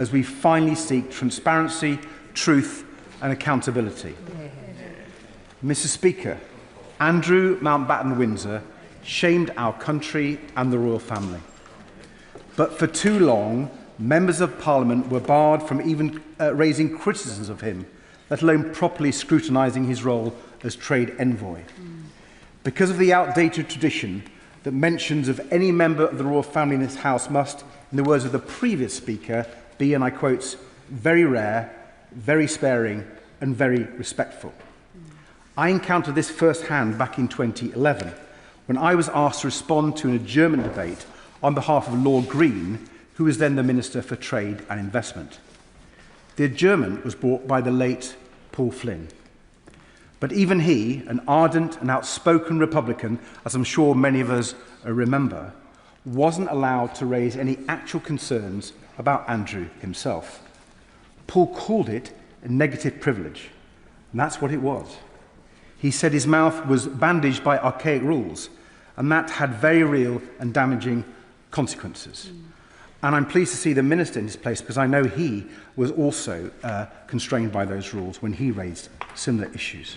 as we finally seek transparency, truth and accountability. Mr. Speaker, Andrew Mountbatten-Windsor shamed our country and the royal family. But for too long, members of Parliament were barred from even raising criticisms of him, let alone properly scrutinising his role as trade envoy. Because of the outdated tradition that mentions of any member of the royal family in this House must, in the words of the previous Speaker, be, and I quote, very rare, very sparing and very respectful. I encountered this firsthand back in 2011 when I was asked to respond to an adjournment debate on behalf of Lord Green, who was then the Minister for Trade and Investment. The adjournment was brought by the late Paul Flynn. But even he, an ardent and outspoken Republican, as I'm sure many of us remember, wasn't allowed to raise any actual concerns about Andrew himself. Paul called it a negative privilege, and that's what it was. He said his mouth was bandaged by archaic rules, and that had very real and damaging consequences. And I'm pleased to see the Minister in his place because I know he was also constrained by those rules when he raised similar issues.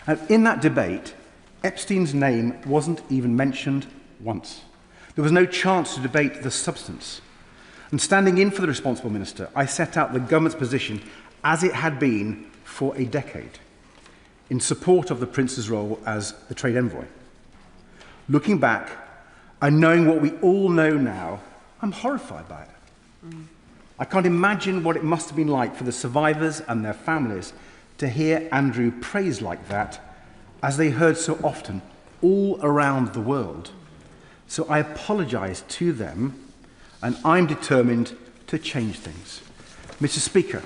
And in that debate, Epstein's name wasn't even mentioned once. There was no chance to debate the substance. And standing in for the responsible minister, I set out the government's position as it had been for a decade, in support of the Prince's role as the trade envoy. Looking back and knowing what we all know now, I'm horrified by it. I can't imagine what it must have been like for the survivors and their families to hear Andrew praised like that, as they heard so often all around the world. So I apologise to them, and I'm determined to change things. Mr. Speaker,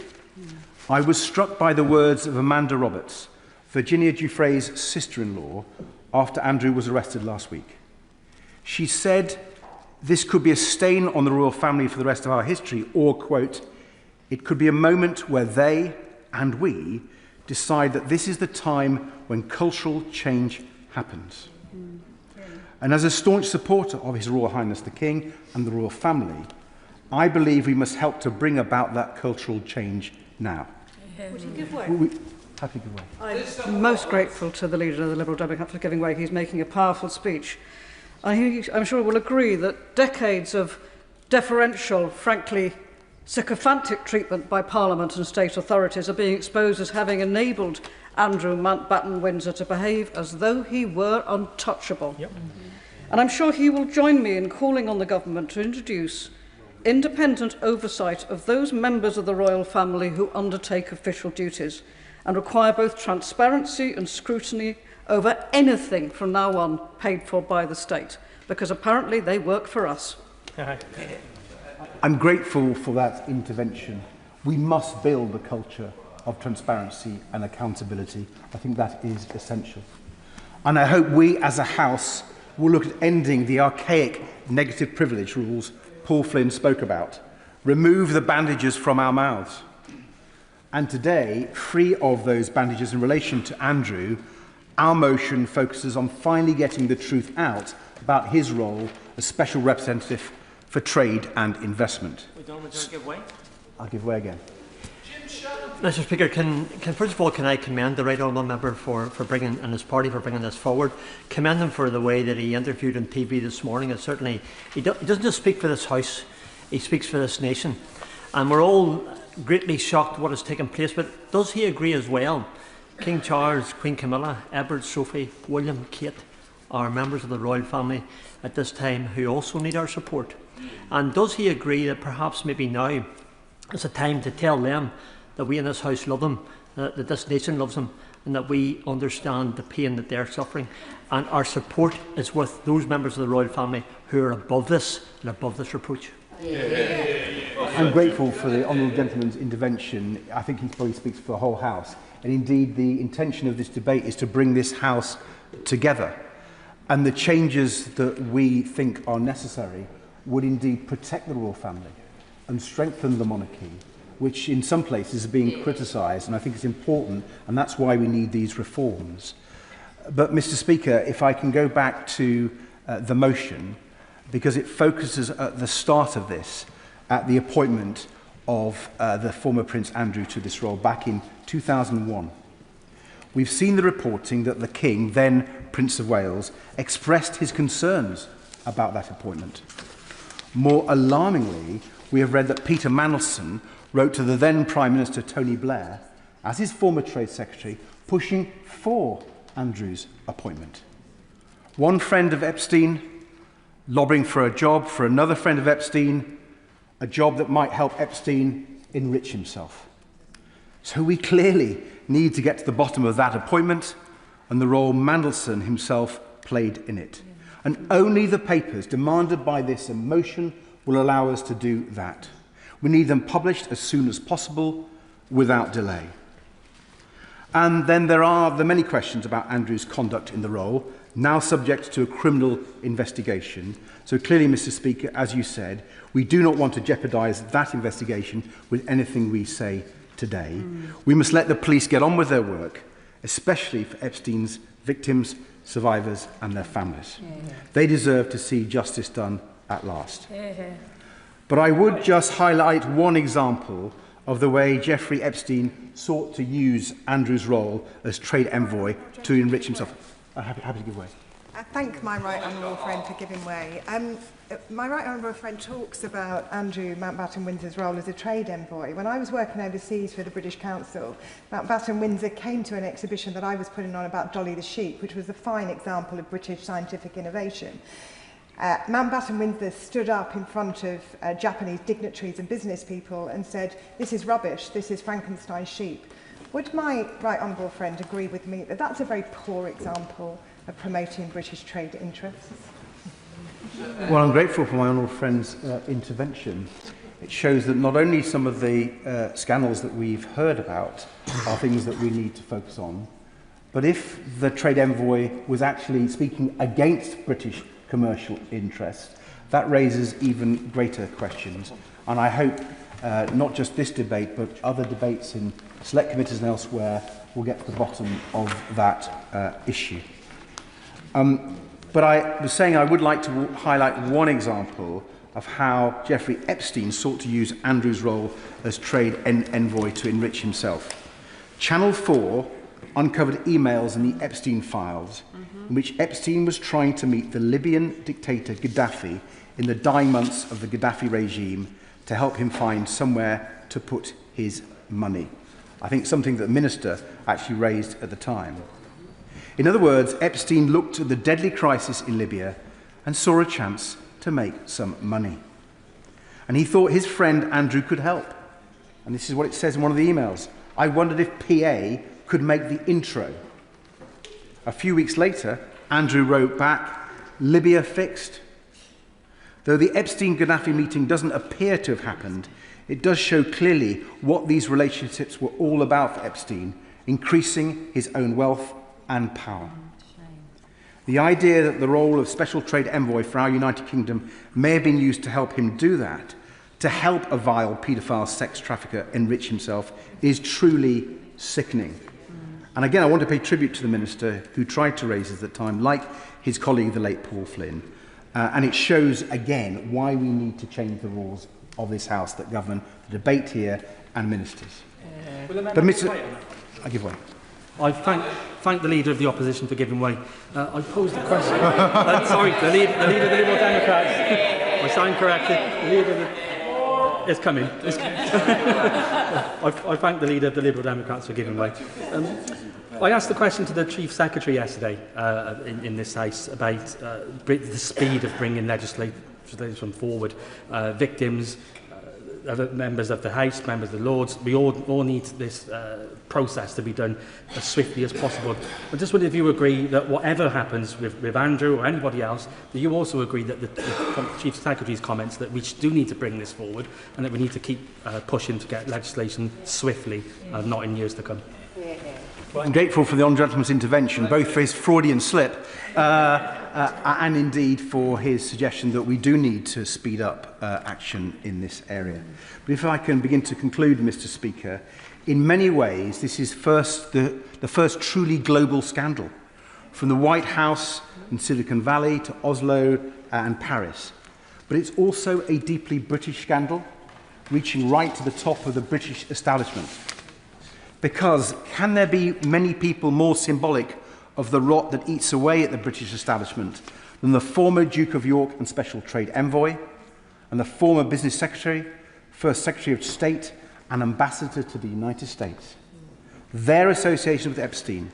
I was struck by the words of Amanda Roberts, Virginia Giuffre's sister-in-law, after Andrew was arrested last week. She said this could be a stain on the royal family for the rest of our history, or, quote, it could be a moment where they and we decide that this is the time when cultural change happens. And as a staunch supporter of His Royal Highness the King and the royal family, I believe we must help to bring about that cultural change now. Would he give way? Happy to give way. I'm most grateful to the leader of the Liberal Democrat for giving way. He's making a powerful speech. I'm sure we'll agree that decades of deferential, frankly sycophantic treatment by Parliament and state authorities are being exposed as having enabled Andrew Mountbatten-Windsor to behave as though he were untouchable. Yep. And I'm sure he will join me in calling on the government to introduce independent oversight of those members of the royal family who undertake official duties and require both transparency and scrutiny over anything from now on paid for by the state, because apparently they work for us. I'm grateful for that intervention. We must build a culture of transparency and accountability. I think that is essential. And I hope we as a House will look at ending the archaic negative privilege rules Paul Flynn spoke about, remove the bandages from our mouths. And today, free of those bandages in relation to Andrew, our motion focuses on finally getting the truth out about his role as Special Representative for Trade and Investment. Give way? I'll give way again. Mr. Speaker, first of all, can I commend the right honourable member for bringing, and his party for bringing this forward. Commend him for the way that he interviewed on TV this morning. And certainly, he doesn't just speak for this House, he speaks for this nation. And we're all greatly shocked at what has taken place, but does he agree as well? King Charles, Queen Camilla, Edward, Sophie, William, Kate are members of the royal family at this time who also need our support. And does he agree that perhaps maybe now is a time to tell them that we in this House love them, that this nation loves them, and that we understand the pain that they're suffering, and our support is with those members of the royal family who are above this and above this reproach? I'm grateful for the honourable gentleman's intervention. I think he probably speaks for the whole House. And indeed, the intention of this debate is to bring this House together. And the changes that we think are necessary would indeed protect the royal family and strengthen the monarchy, which in some places is being criticised, and I think it's important, and that's why we need these reforms. But, Mr. Speaker, if I can go back to the motion, because it focuses at the start of this at the appointment of the former Prince Andrew to this role back in 2001. We've seen the reporting that the King, then Prince of Wales, expressed his concerns about that appointment. More alarmingly, we have read that Peter Mandelson wrote to the then Prime Minister Tony Blair, as his former Trade Secretary, pushing for Andrew's appointment. One friend of Epstein lobbying for a job for another friend of Epstein, a job that might help Epstein enrich himself. So we clearly need to get to the bottom of that appointment and the role Mandelson himself played in it. And only the papers demanded by this motion will allow us to do that. We need them published as soon as possible, without delay. And then there are the many questions about Andrew's conduct in the role, now subject to a criminal investigation. So clearly, Mr. Speaker, as you said, we do not want to jeopardise that investigation with anything we say today. We must let the police get on with their work, especially for Epstein's victims, survivors and their families. They deserve to see justice done at last. But I would just highlight one example of the way Jeffrey Epstein sought to use Andrew's role as trade envoy to enrich himself. I'm happy to give way. I thank my right honourable friend for giving way. My right honourable friend talks about Andrew Mountbatten-Windsor's role as a trade envoy. When I was working overseas for the British Council, Mountbatten-Windsor came to an exhibition that I was putting on about Dolly the sheep, which was a fine example of British scientific innovation. Mountbatten-Windsor stood up in front of Japanese dignitaries and business people and said, "This is rubbish, this is Frankenstein's sheep." Would my right honourable friend agree with me that that's a very poor example of promoting British trade interests? Well, I'm grateful for my honourable friend's intervention. It shows that not only some of the scandals that we've heard about are things that we need to focus on, but if the trade envoy was actually speaking against British commercial interests, that raises even greater questions. And I hope not just this debate, but other debates in select committees and elsewhere will get to the bottom of that issue. But I was saying I would like to highlight one example of how Jeffrey Epstein sought to use Andrew's role as trade envoy to enrich himself. Channel 4 uncovered emails in the Epstein files in which Epstein was trying to meet the Libyan dictator Gaddafi in the dying months of the Gaddafi regime to help him find somewhere to put his money. I think something that the minister actually raised at the time. In other words, Epstein looked at the deadly crisis in Libya and saw a chance to make some money. And he thought his friend Andrew could help. And this is what it says in one of the emails. "I wondered if PA could make the intro." A few weeks later, Andrew wrote back, "Libya fixed." Though the Epstein-Gaddafi meeting doesn't appear to have happened, it does show clearly what these relationships were all about for Epstein, increasing his own wealth and power. The idea that the role of Special Trade Envoy for our United Kingdom may have been used to help him do that, to help a vile paedophile sex trafficker enrich himself, is truly sickening. And again, I want to pay tribute to the Minister who tried to raise it at the time, like his colleague, the late Paul Flynn. And it shows, again, why we need to change the rules of this House that govern the debate here and ministers. But I give way. I thank the Leader of the Opposition for giving way. I posed a question. Sorry, the leader of the Liberal Democrats. I stand corrected. The Leader of the... It's coming. I thank the Leader of the Liberal Democrats for giving way. I asked the question to the Chief Secretary yesterday in this House about the speed of bringing legislation forward. Victims, other members of the House, members of the Lords, we all need this process to be done as swiftly as possible. I just wondered if you agree that whatever happens with Andrew or anybody else, that you also agree that the Chief Secretary's comments that we do need to bring this forward and that we need to keep pushing to get legislation swiftly, not in years to come. Well, I'm grateful for the Honourable Gentleman's intervention, both for his Freudian slip and indeed for his suggestion that we do need to speed up action in this area. But if I can begin to conclude, Mr. Speaker, in many ways this is the first truly global scandal, from the White House in Silicon Valley to Oslo and Paris. But it's also a deeply British scandal, reaching right to the top of the British establishment. Because can there be many people more symbolic of the rot that eats away at the British establishment than the former Duke of York and Special Trade Envoy, and the former Business Secretary, First Secretary of State, and Ambassador to the United States? Their association with Epstein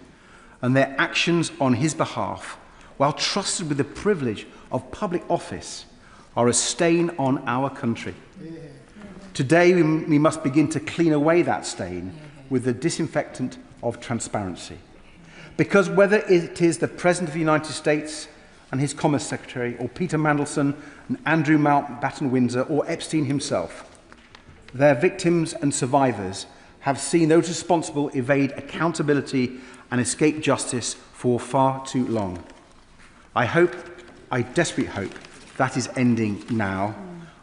and their actions on his behalf, while trusted with the privilege of public office, are a stain on our country. Today we must begin to clean away that stain with the disinfectant of transparency. Because whether it is the President of the United States and his Commerce Secretary, or Peter Mandelson and Andrew Mountbatten-Windsor, or Epstein himself, their victims and survivors have seen those responsible evade accountability and escape justice for far too long. I desperately hope, that is ending now,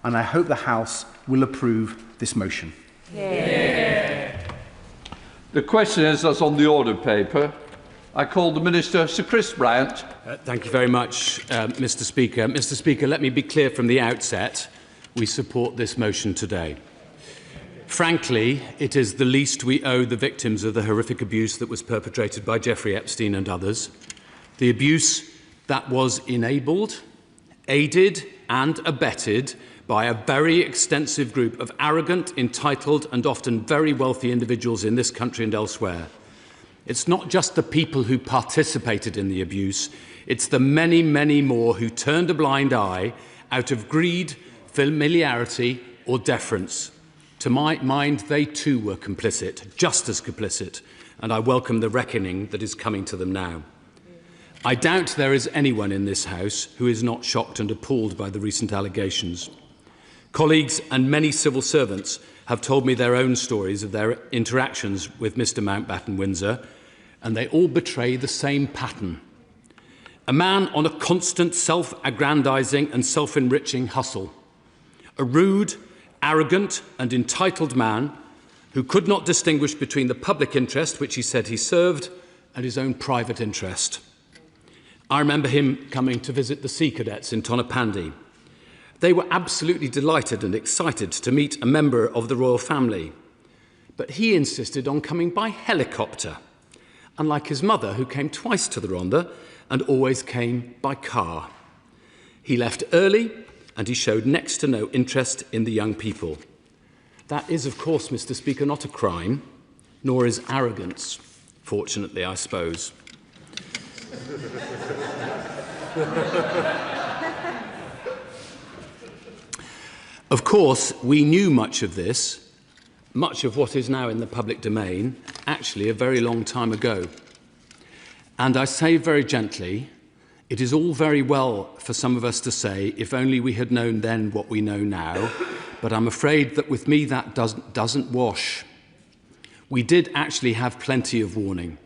and I hope the House will approve this motion. Yeah. The question is, that's on the order paper. I call the Minister, Sir Chris Bryant. Thank you very much, Mr. Speaker. Mr. Speaker, let me be clear from the outset, we support this motion today. Frankly, it is the least we owe the victims of the horrific abuse that was perpetrated by Jeffrey Epstein and others. The abuse that was enabled, aided and abetted by a very extensive group of arrogant, entitled and often very wealthy individuals in this country and elsewhere. It's not just the people who participated in the abuse, it's the many, many more who turned a blind eye out of greed, familiarity or deference. To my mind, they too were complicit, just as complicit, and I welcome the reckoning that is coming to them now. I doubt there is anyone in this House who is not shocked and appalled by the recent allegations. Colleagues and many civil servants have told me their own stories of their interactions with Mr. Mountbatten-Windsor, and they all betray the same pattern. A man on a constant self-aggrandising and self-enriching hustle. A rude, arrogant and entitled man who could not distinguish between the public interest, which he said he served, and his own private interest. I remember him coming to visit the Sea Cadets in Tonopandi. They were absolutely delighted and excited to meet a member of the royal family, but he insisted on coming by helicopter, unlike his mother, who came twice to the Rhondda and always came by car. He left early and he showed next to no interest in the young people. That is, of course, Mr. Speaker, not a crime, nor is arrogance, fortunately, I suppose. Of course, we knew much of this, much of what is now in the public domain, actually a very long time ago. And I say very gently, it is all very well for some of us to say, if only we had known then what we know now, but I'm afraid that with me that doesn't wash. We did actually have plenty of warning.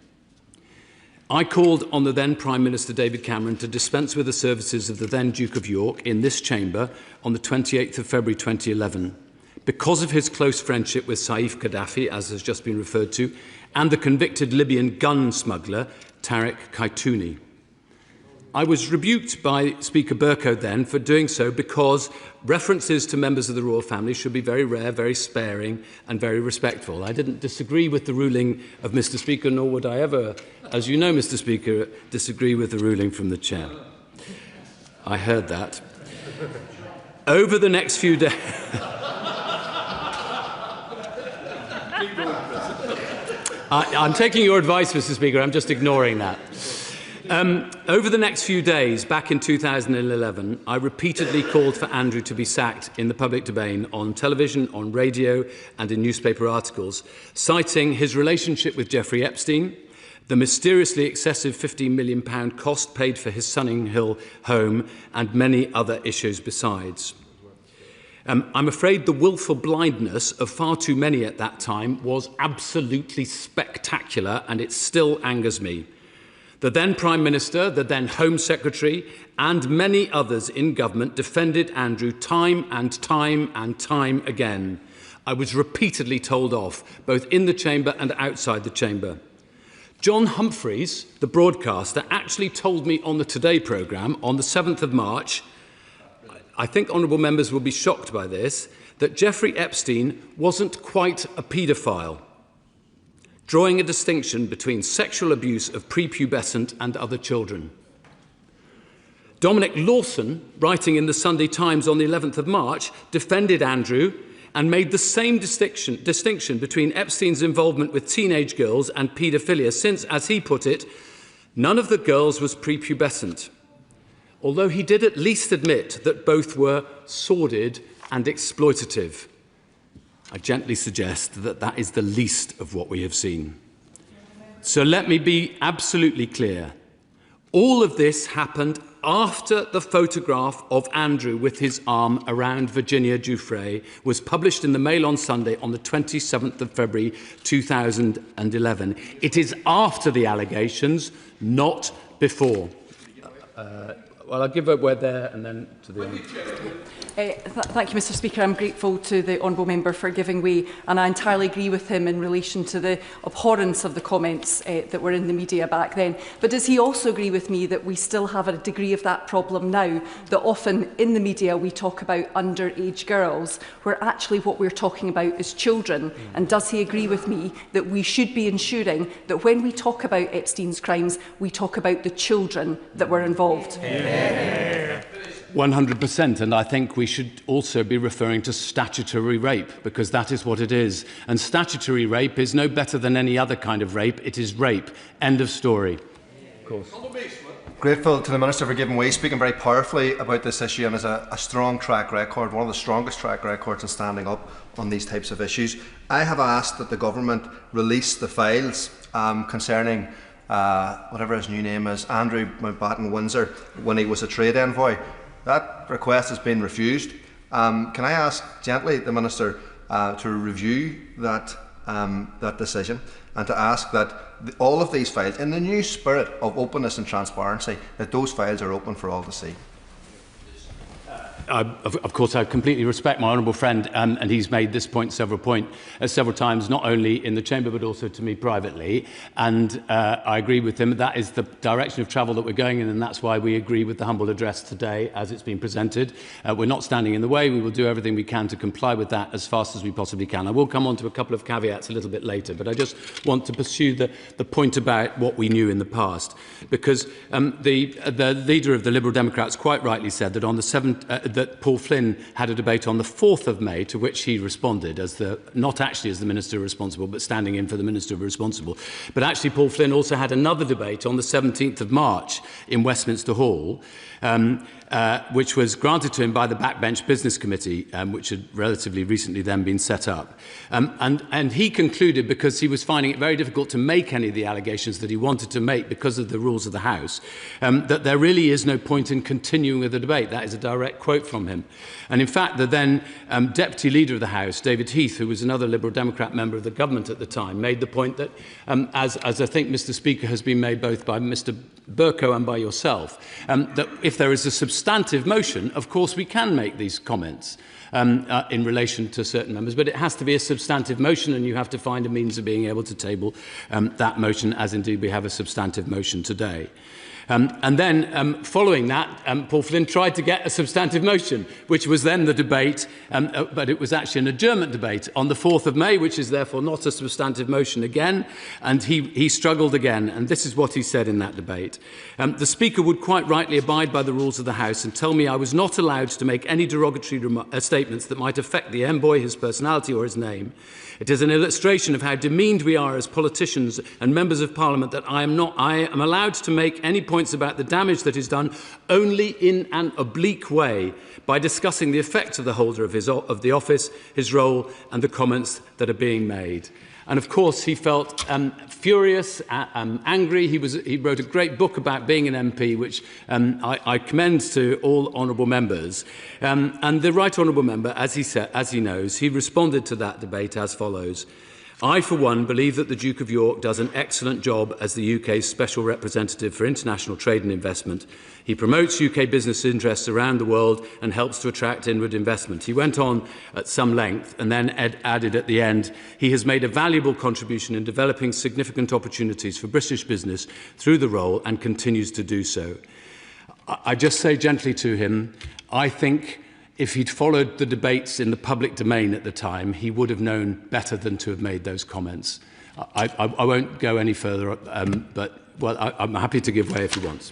I called on the then Prime Minister David Cameron to dispense with the services of the then Duke of York in this chamber on the 28th of February 2011 because of his close friendship with Saif Gaddafi, as has just been referred to, and the convicted Libyan gun smuggler Tariq Kaitouni. I was rebuked by Speaker Bercow then for doing so because references to members of the royal family should be very rare, very sparing and very respectful. I didn't disagree with the ruling of Mr. Speaker, nor would I ever, as you know, Mr. Speaker, disagree with the ruling from the chair. I heard that. Over the next few days... I'm taking your advice, Mr. Speaker, I'm just ignoring that. Over the next few days, back in 2011, I repeatedly called for Andrew to be sacked in the public domain on television, on radio and in newspaper articles, citing his relationship with Jeffrey Epstein, the mysteriously excessive £15 million cost paid for his Sunning Hill home and many other issues besides. I'm afraid the willful blindness of far too many at that time was absolutely spectacular, and it still angers me. The then Prime Minister, the then Home Secretary and many others in government defended Andrew time and time and time again. I was repeatedly told off, both in the chamber and outside the chamber. John Humphreys, the broadcaster, actually told me on the Today programme on the 7th of March, I think honourable members will be shocked by this, that Jeffrey Epstein wasn't quite a paedophile, drawing a distinction between sexual abuse of prepubescent and other children. Dominic Lawson, writing in the Sunday Times on the 11th of March, defended Andrew and made the same distinction between Epstein's involvement with teenage girls and paedophilia, since, as he put it, none of the girls was prepubescent, although he did at least admit that both were sordid and exploitative. I gently suggest that that is the least of what we have seen. So let me be absolutely clear. All of this happened after the photograph of Andrew with his arm around Virginia Giuffre was published in the Mail on Sunday on the 27th of February 2011. It is after the allegations, not before. Well, I'll give a word there and then to the end. Thank you, Mr Speaker. I'm grateful to the Honourable Member for giving way, and I entirely agree with him in relation to the abhorrence of the comments that were in the media back then. But does he also agree with me that we still have a degree of that problem now, that often in the media we talk about underage girls, where actually what we're talking about is children? And does he agree with me that we should be ensuring that when we talk about Epstein's crimes, we talk about the children that were involved? 100%, and I think we should also be referring to statutory rape, because that is what it is. And statutory rape is no better than any other kind of rape. It is rape. End of story. Of course. Grateful to the Minister for giving way, speaking very powerfully about this issue, and has a strong track record, one of the strongest track records in standing up on these types of issues. I have asked that the Government release the files concerning whatever his new name is, Andrew Mountbatten-Windsor, when he was a trade envoy. That request has been refused. Can I ask gently the Minister to review that decision, and to ask that all of these files, in the new spirit of openness and transparency, that those files are open for all to see? Of course, I completely respect my honourable friend, and he's made this point several times, not only in the chamber but also to me privately. And I agree with him. That is the direction of travel that we're going in, and that's why we agree with the humble address today as it's been presented. We're not standing in the way. We will do everything we can to comply with that as fast as we possibly can. I will come on to a couple of caveats a little bit later, but I just want to pursue the point about what we knew in the past, because the leader of the Liberal Democrats quite rightly said that on the 7th that Paul Flynn had a debate on the 4th of May, to which he responded as not actually as the Minister responsible, but standing in for the Minister responsible. But actually Paul Flynn also had another debate on the 17th of March in Westminster Hall, which was granted to him by the Backbench Business Committee, which had relatively recently then been set up. And he concluded, because he was finding it very difficult to make any of the allegations that he wanted to make because of the rules of the House, that there really is no point in continuing with the debate. That is a direct quote from him. And in fact, the then Deputy Leader of the House, David Heath, who was another Liberal Democrat member of the government at the time, made the point that, as I think, Mr Speaker, has been made both by Mr Burko and by yourself, that if there is a substantive motion, of course we can make these comments in relation to certain members, but it has to be a substantive motion, and you have to find a means of being able to table that motion, as indeed we have a substantive motion today. And then, following that, Paul Flynn tried to get a substantive motion, which was then the debate, but it was actually an adjournment debate on the 4th of May, which is therefore not a substantive motion again, and he struggled again, and this is what he said in that debate. The Speaker would quite rightly abide by the rules of the House and tell me I was not allowed to make any derogatory statements that might affect the envoy, his personality or his name. It is an illustration of how demeaned we are as politicians and members of Parliament that I am allowed to make any points about the damage that is done only in an oblique way, by discussing the effects of the holder of the office, his role, and the comments that are being made. And of course, he felt furious, angry. He wrote a great book about being an MP, which I commend to all honourable members. And the right honourable member, as he knows, he responded to that debate as follows. I, for one, believe that the Duke of York does an excellent job as the UK's Special Representative for International Trade and Investment. He promotes UK business interests around the world and helps to attract inward investment. He went on at some length and then added at the end, he has made a valuable contribution in developing significant opportunities for British business through the role and continues to do so. I just say gently to him, I think If he'd followed the debates in the public domain at the time, he would have known better than to have made those comments. I won't go any further, but I'm happy to give way if he wants.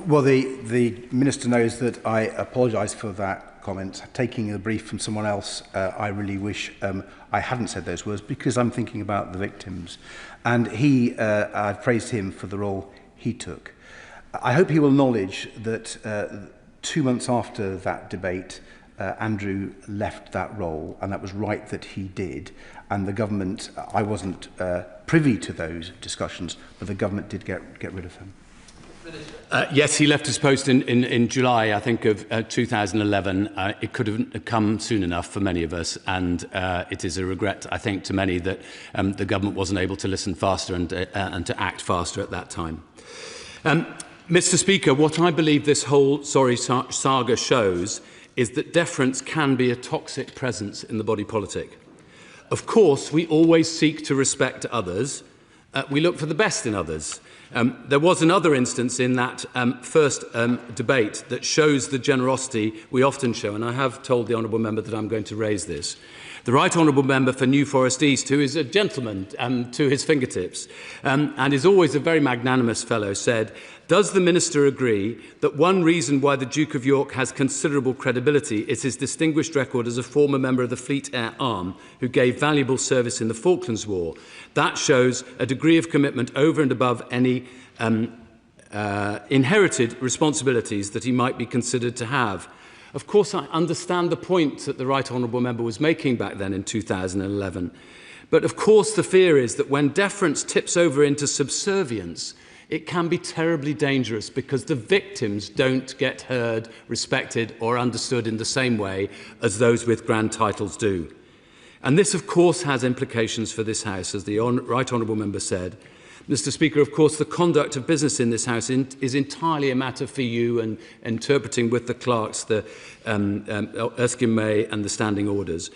Well, the Minister knows that I apologise for that comment. Taking a brief from someone else, I really wish I hadn't said those words, because I'm thinking about the victims. And I praised him for the role he took. I hope he will acknowledge that 2 months after that debate, Andrew left that role, and that was right that he did. And the government, I wasn't privy to those discussions, but the government did get rid of him. Yes, he left his post in July, I think, of 2011. It could have come soon enough for many of us, and it is a regret, I think, to many that the government wasn't able to listen faster and to act faster at that time. Mr. Speaker, what I believe this whole saga shows is that deference can be a toxic presence in the body politic. Of course, we always seek to respect others. We look for the best in others. There was another instance in that first debate that shows the generosity we often show, and I have told the honourable member that I'm going to raise this. The Right Honourable Member for New Forest East, who is a gentleman to his fingertips and is always a very magnanimous fellow, said, "Does the Minister agree that one reason why the Duke of York has considerable credibility is his distinguished record as a former member of the Fleet Air Arm who gave valuable service in the Falklands War? That shows a degree of commitment over and above any inherited responsibilities that he might be considered to have." Of course, I understand the point that the Right Honourable Member was making back then in 2011. But of course, the fear is that when deference tips over into subservience, it can be terribly dangerous, because the victims don't get heard, respected or understood in the same way as those with grand titles do. And this, of course, has implications for this House, as the Right Honourable Member said. Mr. Speaker, of course, the conduct of business in this House is entirely a matter for you, and interpreting with the clerks the Erskine May and the standing orders.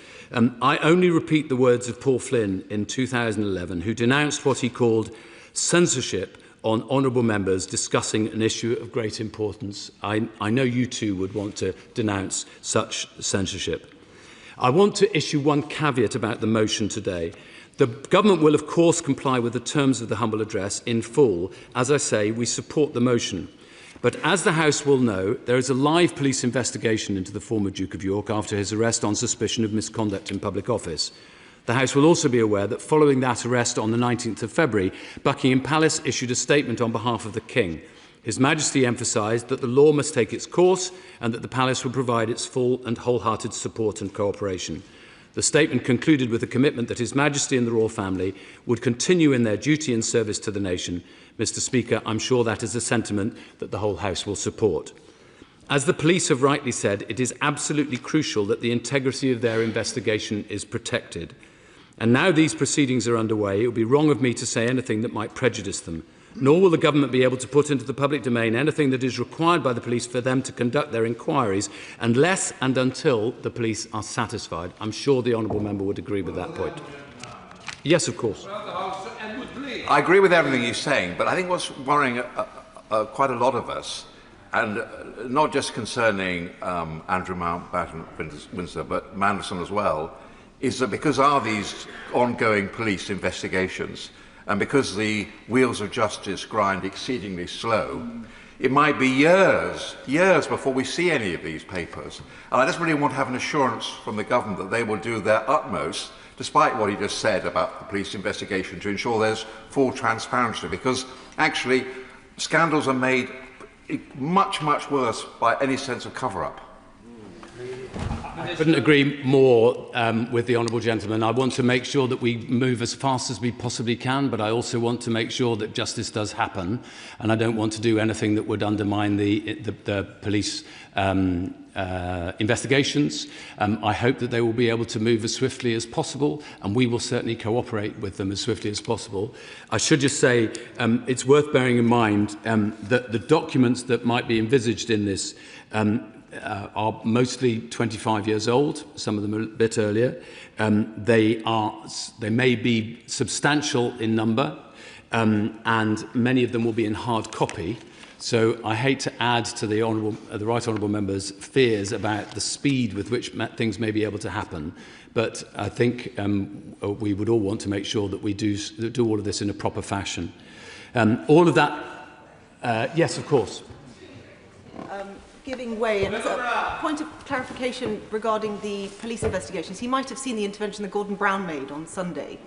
I only repeat the words of Paul Flynn in 2011, who denounced what he called censorship on honourable members discussing an issue of great importance. I know you too would want to denounce such censorship. I want to issue one caveat about the motion today. The government will, of course, comply with the terms of the humble address in full. As I say, we support the motion. But as the House will know, there is a live police investigation into the former Duke of York after his arrest on suspicion of misconduct in public office. The House will also be aware that following that arrest on the 19th of February, Buckingham Palace issued a statement on behalf of the King. His Majesty emphasised that the law must take its course and that the Palace will provide its full and wholehearted support and cooperation. The statement concluded with a commitment that His Majesty and the royal family would continue in their duty and service to the nation. Mr. Speaker, I'm sure that is a sentiment that the whole House will support. As the police have rightly said, it is absolutely crucial that the integrity of their investigation is protected. And now these proceedings are underway, it would be wrong of me to say anything that might prejudice them. Nor will the government be able to put into the public domain anything that is required by the police for them to conduct their inquiries unless and until the police are satisfied. I'm sure the honourable member would agree with that point. Yes, of course. I agree with everything he's saying, but I think what's worrying quite a lot of us, and not just concerning Andrew Mountbatten-Windsor, but Manderson as well, is that because of these ongoing police investigations, and because the wheels of justice grind exceedingly slow, it might be years before we see any of these papers. And I just really want to have an assurance from the government that they will do their utmost, despite what he just said about the police investigation, to ensure there's full transparency, because actually scandals are made much, much worse by any sense of cover-up. I couldn't agree more with the honourable gentleman. I want to make sure that we move as fast as we possibly can, but I also want to make sure that justice does happen, and I don't want to do anything that would undermine the police investigations. I hope that they will be able to move as swiftly as possible, and we will certainly cooperate with them as swiftly as possible. I should just say it's worth bearing in mind that the documents that might be envisaged in this are mostly 25 years old, some of them a bit earlier. They may be substantial in number, and many of them will be in hard copy. So I hate to add to the Right Honourable Member's fears about the speed with which things may be able to happen, but I think we would all want to make sure that we do all of this in a proper fashion. All of that, yes, of course. Giving way, and as a point of clarification regarding the police investigations, he might have seen the intervention that Gordon Brown made on Sunday,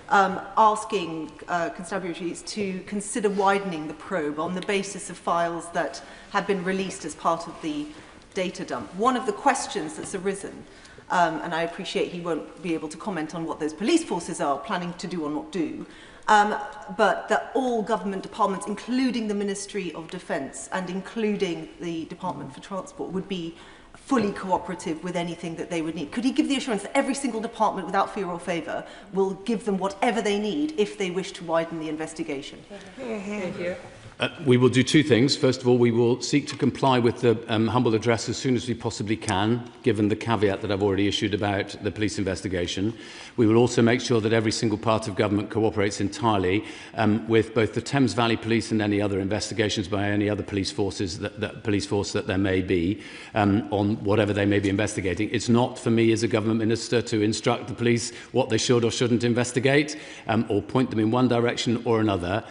asking constabularies to consider widening the probe on the basis of files that had been released as part of the data dump. One of the questions that's arisen, and I appreciate he won't be able to comment on what those police forces are planning to do or not do, but that all government departments, including the Ministry of Defence and including the Department for Transport, would be fully cooperative with anything that they would need. Could he give the assurance that every single department, without fear or favour, will give them whatever they need if they wish to widen the investigation? We will do two things. First of all, we will seek to comply with the humble address as soon as we possibly can, given the caveat that I've already issued about the police investigation. We will also make sure that every single part of government cooperates entirely with both the Thames Valley Police and any other investigations by any other police forces, police force that there may be, on whatever they may be investigating. It's not for me as a government minister to instruct the police what they should or shouldn't investigate, or point them in one direction or another.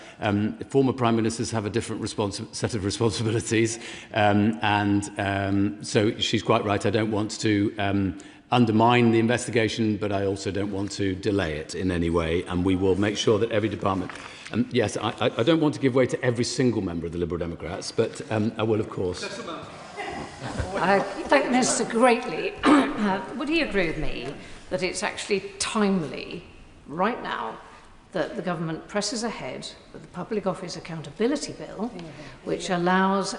Former Prime Ministers have a different set of responsibilities, so she's quite right. I don't want to undermine the investigation, but I also don't want to delay it in any way, and we will make sure that every department... yes, I don't want to give way to every single member of the Liberal Democrats, but I will, of course. I thank the Minister greatly. Would he agree with me that it's actually timely, right now, that the government presses ahead with the Public Office Accountability Bill, which allows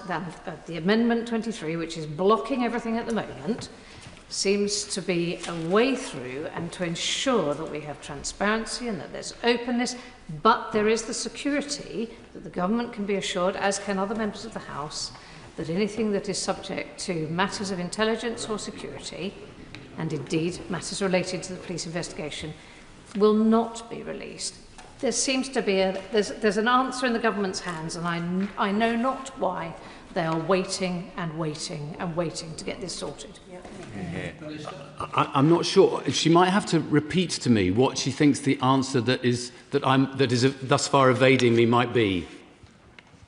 the Amendment 23, which is blocking everything at the moment, seems to be a way through and to ensure that we have transparency and that there's openness, but there is the security that the government can be assured, as can other members of the House, that anything that is subject to matters of intelligence or security, and indeed matters related to the police investigation, will not be released. There seems to be there's an answer in the government's hands, and I know not why they are waiting and waiting and waiting to get this sorted. I'm not sure. She might have to repeat to me what she thinks the answer that is thus far evading me might be.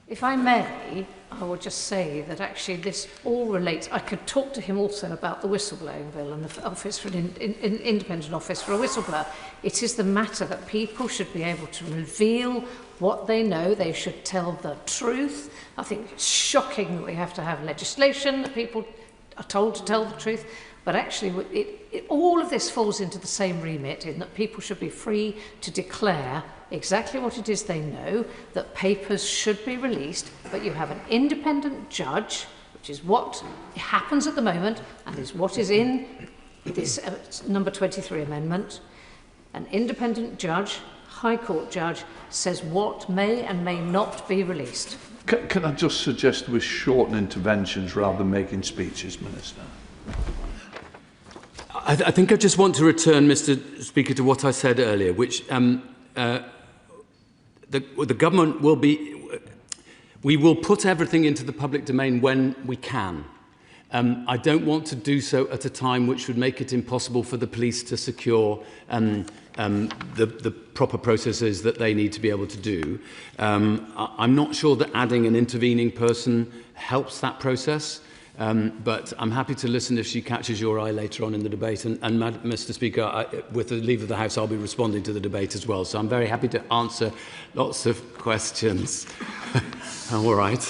If I may, I will just say that actually this all relates. I could talk to him also about the whistleblowing bill and the office for an independent office for a whistleblower. It is the matter that people should be able to reveal what they know. They should tell the truth. I think it's shocking that we have to have legislation that people are told to tell the truth. But actually, all of this falls into the same remit, in that people should be free to declare exactly what it is they know, that papers should be released, but you have an independent judge, which is what happens at the moment, and is what is in this number 23 amendment. An independent judge, High Court judge, says what may and may not be released. Can I just suggest we shorten interventions rather than making speeches, Minister? I think I just want to return, Mr. Speaker, to what I said earlier, which the government will be... We will put everything into the public domain when we can. I don't want to do so at a time which would make it impossible for the police to secure the proper processes that they need to be able to do. I'm not sure that adding an intervening person helps that process. But I'm happy to listen if she catches your eye later on in the debate. And Mr. Speaker, with the leave of the House, I'll be responding to the debate as well. So I'm very happy to answer lots of questions. All right.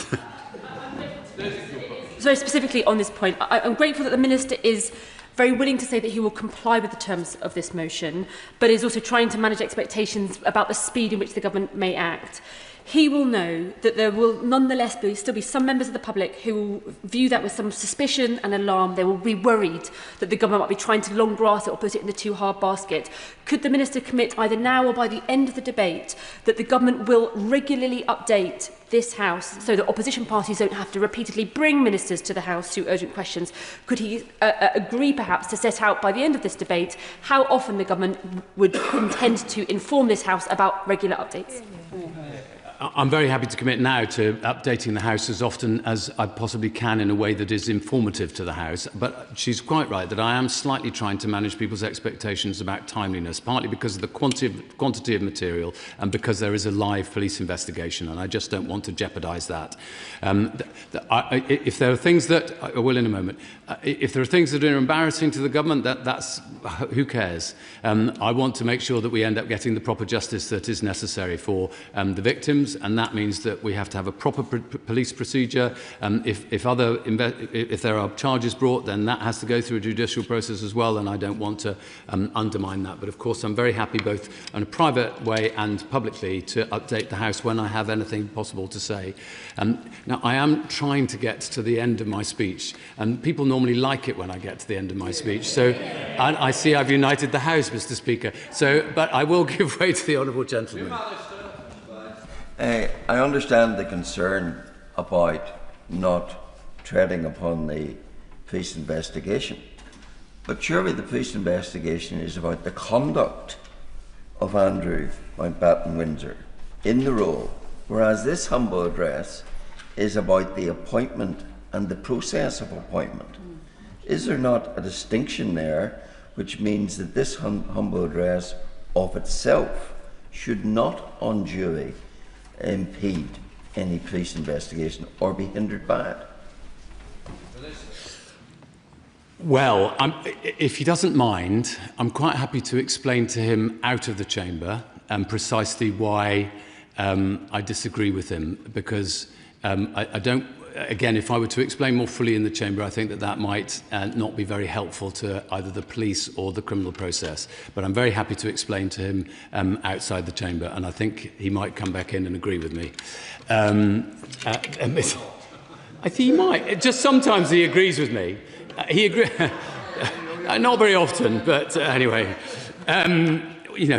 So specifically on this point, I'm grateful that the Minister is very willing to say that he will comply with the terms of this motion, but is also trying to manage expectations about the speed in which the government may act. He will know that there will nonetheless still be some members of the public who will view that with some suspicion and alarm. They will be worried that the government might be trying to long grass it or put it in the too hard basket. Could the Minister commit either now or by the end of the debate that the government will regularly update this House so that opposition parties don't have to repeatedly bring ministers to the House to urgent questions? Could he agree perhaps to set out by the end of this debate how often the government would intend to inform this House about regular updates? I'm very happy to commit now to updating the House as often as I possibly can in a way that is informative to the House. But she's quite right that I am slightly trying to manage people's expectations about timeliness, partly because of the quantity of material and because there is a live police investigation, and I just don't want to jeopardise that. If there are things that, I will in a moment, if there are things that are embarrassing to the government, that's who cares? I want to make sure that we end up getting the proper justice that is necessary for the victims, and that means that we have to have a proper police procedure. If there are charges brought, then that has to go through a judicial process as well, and I don't want to undermine that. But of course, I'm very happy both in a private way and publicly to update the House when I have anything possible to say. Now, I am trying to get to the end of my speech, and people normally like it when I get to the end of my speech. So I see I've united the House, Mr. Speaker. But I will give way to the honourable gentleman. I understand the concern about not treading upon the police investigation, but surely the police investigation is about the conduct of Andrew Mountbatten-Windsor in the role, whereas this humble address is about the appointment and the process of appointment. Is there not a distinction there, which means that this humble address of itself should not unduly impede any police investigation or be hindered by it? Well, if he doesn't mind, I'm quite happy to explain to him out of the chamber precisely why I disagree with him, because I don't. Again, if I were to explain more fully in the chamber, I think that might not be very helpful to either the police or the criminal process. But I'm very happy to explain to him outside the chamber, and I think he might come back in and agree with me. I think he might. Just sometimes he agrees with me. He agrees. Not very often, but anyway.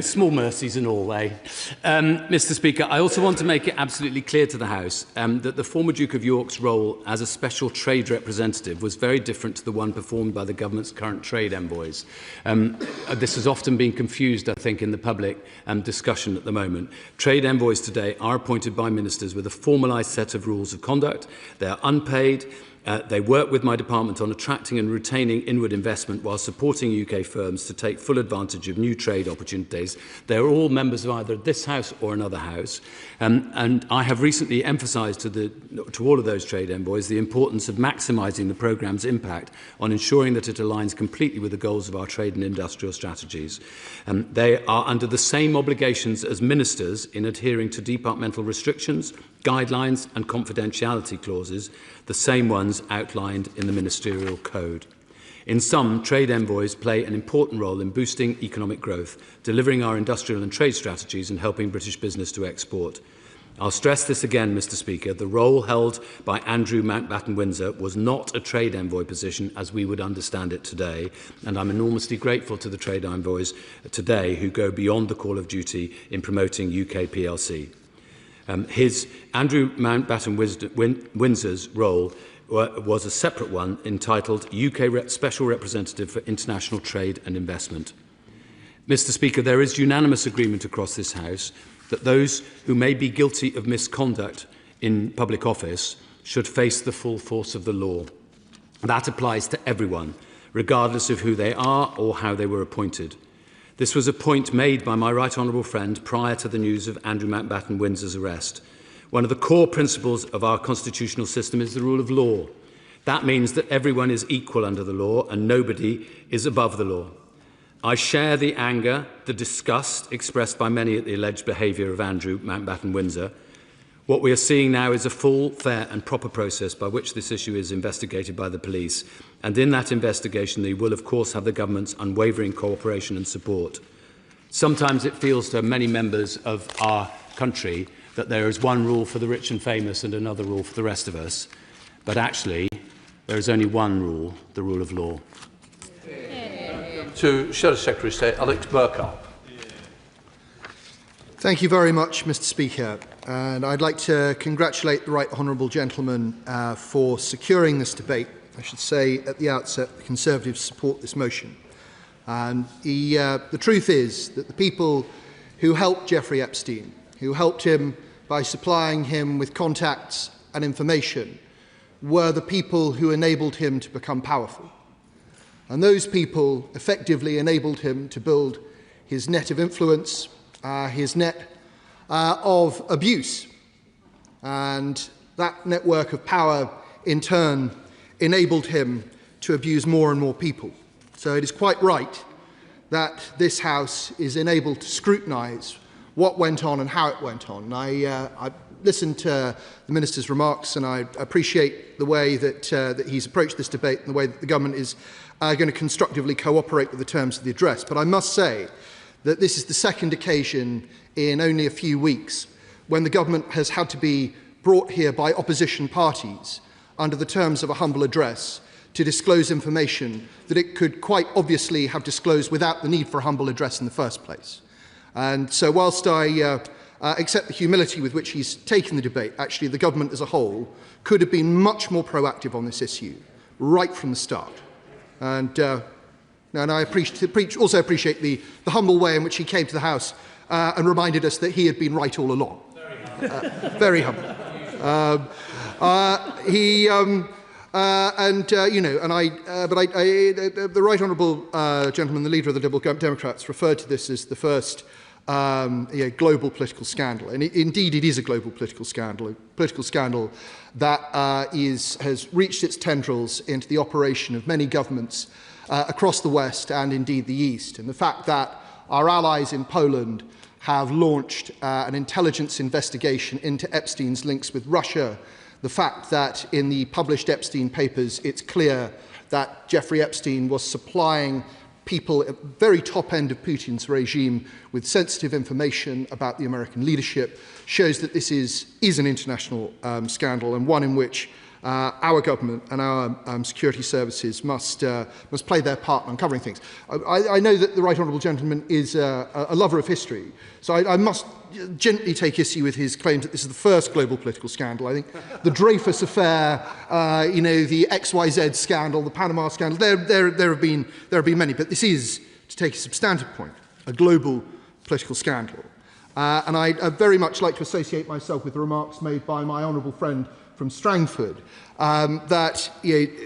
Small mercies and all, eh? Mr. Speaker, I also want to make it absolutely clear to the House that the former Duke of York's role as a special trade representative was very different to the one performed by the government's current trade envoys. This has often been confused, I think, in the public discussion at the moment. Trade envoys today are appointed by ministers with a formalised set of rules of conduct. They are unpaid. They work with my department on attracting and retaining inward investment while supporting UK firms to take full advantage of new trade opportunities. They are all members of either this House or another House. And I have recently emphasised to all of those trade envoys the importance of maximising the programme's impact on ensuring that it aligns completely with the goals of our trade and industrial strategies. They are under the same obligations as ministers in adhering to departmental restrictions, guidelines and confidentiality clauses, the same ones outlined in the Ministerial Code. In sum, trade envoys play an important role in boosting economic growth, delivering our industrial and trade strategies and helping British business to export. I'll stress this again, Mr. Speaker. The role held by Andrew Mountbatten-Windsor was not a trade envoy position as we would understand it today, and I'm enormously grateful to the trade envoys today who go beyond the call of duty in promoting UK PLC. Andrew Mountbatten-Windsor's role was a separate one entitled UK Special Representative for International Trade and Investment. Mr. Speaker, there is unanimous agreement across this House that those who may be guilty of misconduct in public office should face the full force of the law. That applies to everyone, regardless of who they are or how they were appointed. This was a point made by my right honourable friend prior to the news of Andrew Mountbatten-Windsor's arrest. One of the core principles of our constitutional system is the rule of law. That means that everyone is equal under the law and nobody is above the law. I share the anger, the disgust expressed by many at the alleged behaviour of Andrew Mountbatten-Windsor. What we are seeing now is a full, fair and proper process by which this issue is investigated by the police. And in that investigation, they will, of course, have the government's unwavering cooperation and support. Sometimes it feels to many members of our country that there is one rule for the rich and famous and another rule for the rest of us. But actually, there is only one rule, the rule of law. To Shadow Secretary of State Alex Burkhardt. Thank you very much, Mr. Speaker. And I'd like to congratulate the right honourable gentleman for securing this debate. I should say at the outset the Conservatives support this motion. And the truth is that the people who helped Jeffrey Epstein, who helped him by supplying him with contacts and information were the people who enabled him to become powerful. And those people effectively enabled him to build his net of influence, his net of abuse. And that network of power, in turn, enabled him to abuse more and more people. So it is quite right that this House is enabled to scrutinise what went on and how it went on. I listened to the Minister's remarks, and I appreciate the way that he's approached this debate and the way that the government is going to constructively cooperate with the terms of the address. But I must say that this is the second occasion in only a few weeks when the government has had to be brought here by opposition parties under the terms of a humble address to disclose information that it could quite obviously have disclosed without the need for a humble address in the first place. And so whilst I accept the humility with which he's taken the debate, actually the government as a whole could have been much more proactive on this issue right from the start. And I also appreciate the humble way in which he came to the House and reminded us that he had been right all along. Very humble. The Right Honourable Gentleman, the leader of the Liberal Democrats, referred to this as the first global political scandal. And indeed, it is a global political scandal that has reached its tendrils into the operation of many governments across the West and indeed the East. And the fact that our allies in Poland have launched an intelligence investigation into Epstein's links with Russia, the fact that in the published Epstein papers it's clear that Jeffrey Epstein was supplying people at the very top end of Putin's regime with sensitive information about the American leadership, shows that this is an international scandal, and one in which our government and our security services must play their part in uncovering things. I know that the Right Honourable Gentleman is a lover of history, so I must gently take issue with his claims that this is the first global political scandal. I think the Dreyfus affair, the XYZ scandal, the Panama scandal, there have been many, but this is, to take a substantive point, a global political scandal. And I'd very much like to associate myself with the remarks made by my honourable friend from Strangford, that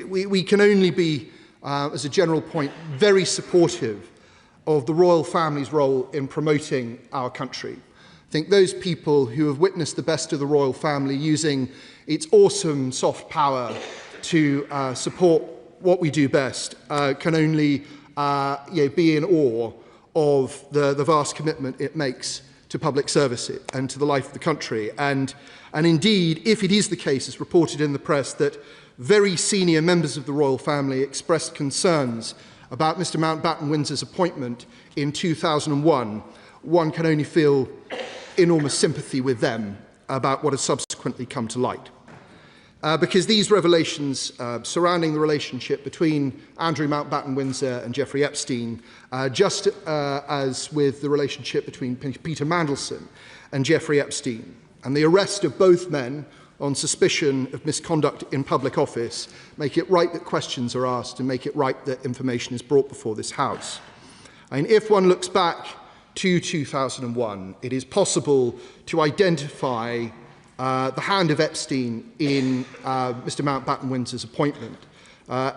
we can only be, as a general point, very supportive of the royal family's role in promoting our country. I think those people who have witnessed the best of the royal family using its awesome soft power to support what we do best can only be in awe of the vast commitment it makes to public service and to the life of the country. And indeed, if it is the case, as reported in the press, that very senior members of the royal family expressed concerns about Mr. Mountbatten-Windsor's appointment in 2001, one can only feel enormous sympathy with them about what has subsequently come to light. Because these revelations surrounding the relationship between Andrew Mountbatten-Windsor and Jeffrey Epstein, just as with the relationship between Peter Mandelson and Jeffrey Epstein, and the arrest of both men on suspicion of misconduct in public office, make it right that questions are asked and make it right that information is brought before this House. And if one looks back to 2001, it is possible to identify the hand of Esptein in Mr. Mountbatten-Windsor's appointment.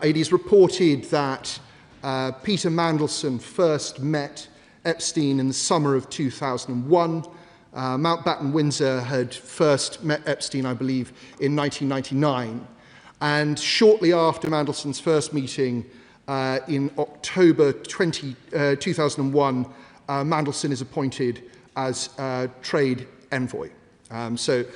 It is reported that Peter Mandelson first met Esptein in the summer of 2001. Mountbatten-Windsor had first met Esptein, I believe, in 1999. And shortly after Mandelson's first meeting in October 2001, Mandelson is appointed as trade envoy. The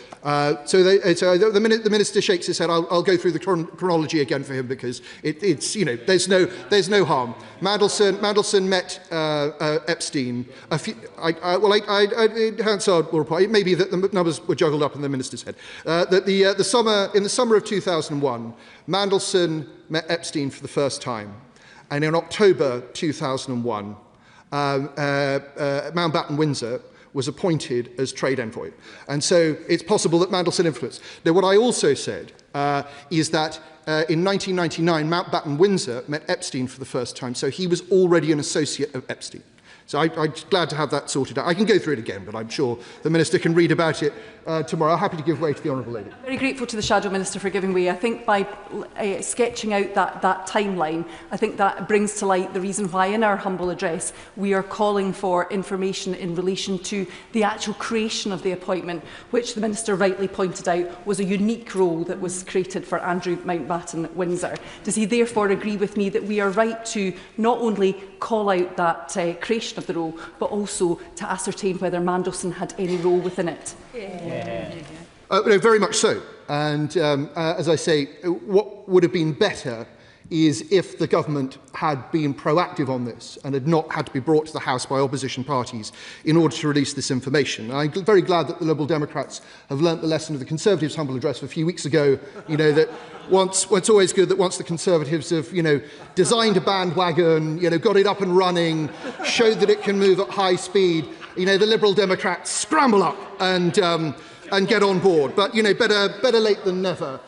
minister shakes his head. I'll go through the chronology again for him because it's there's no harm. Mandelson met Esptein. Hansard will reply. It may be that the numbers were juggled up in the minister's head. That in the summer of 2001, Mandelson met Esptein for the first time, and in October 2001, Mountbatten-Windsor was appointed as trade envoy. And so it's possible that Mandelson influenced. Now, what I also said is that in 1999, Mountbatten-Windsor met Esptein for the first time, so he was already an associate of Esptein. So I'm glad to have that sorted out. I can go through it again, but I'm sure the Minister can read about it tomorrow. I'm happy to give way to the Honourable Lady. Very grateful to the Shadow Minister for giving way. I think by sketching out that timeline, I think that brings to light the reason why in our humble address we are calling for information in relation to the actual creation of the appointment, which the Minister rightly pointed out was a unique role that was created for Andrew Mountbatten-Windsor. Does he therefore agree with me that we are right to not only call out that creation of the role, but also to ascertain whether Mandelson had any role within it? No, very much so. And as I say, what would have been better is if the government had been proactive on this and had not had to be brought to the House by opposition parties in order to release this information. And I'm very glad that the Liberal Democrats have learnt the lesson of the Conservatives' humble address a few weeks ago, that it's always good that once the Conservatives have, designed a bandwagon, got it up and running, showed that it can move at high speed, the Liberal Democrats scramble up and get on board. But, better late than never.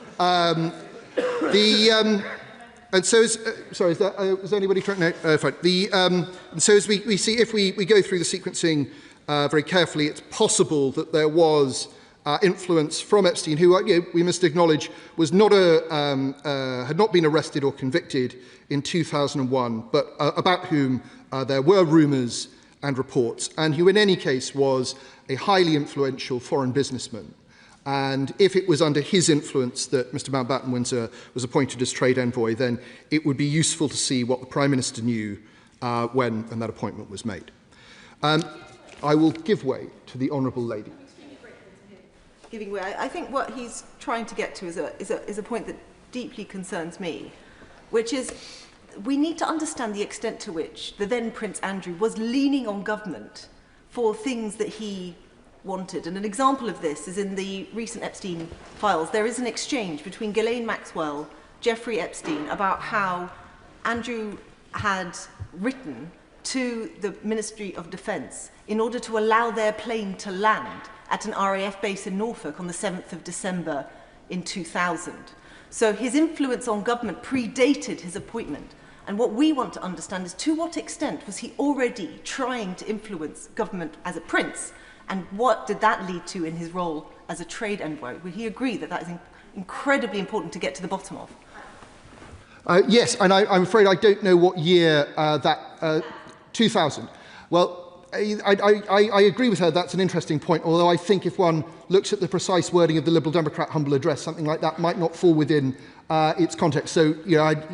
And so, is there anybody trying? No, fine. So as we see, if we go through the sequencing very carefully, it's possible that there was influence from Epstein, who we must acknowledge was not had not been arrested or convicted in 2001, but about whom there were rumours and reports, and who in any case was a highly influential foreign businessman. And if it was under his influence that Mr Mountbatten-Windsor was appointed as trade envoy, then it would be useful to see what the Prime Minister knew when that appointment was made. I will give way to the Honourable Lady. Giving way. I think what he's trying to get to is a point that deeply concerns me, which is we need to understand the extent to which the then Prince Andrew was leaning on government for things that he wanted. And an example of this is in the recent Esptein files. There is an exchange between Ghislaine Maxwell, Jeffrey Epstein, about how Andrew had written to the Ministry of Defence in order to allow their plane to land at an RAF base in Norfolk on the 7th of December in 2000. So his influence on government predated his appointment. And what we want to understand is to what extent was he already trying to influence government as a prince, and what did that lead to in his role as a trade envoy? Would he agree that that is incredibly important to get to the bottom of? Yes, and I'm afraid I don't know what year 2000. Well, I agree with her, that's an interesting point, although I think if one looks at the precise wording of the Liberal Democrat humble address, something like that might not fall within its context. So,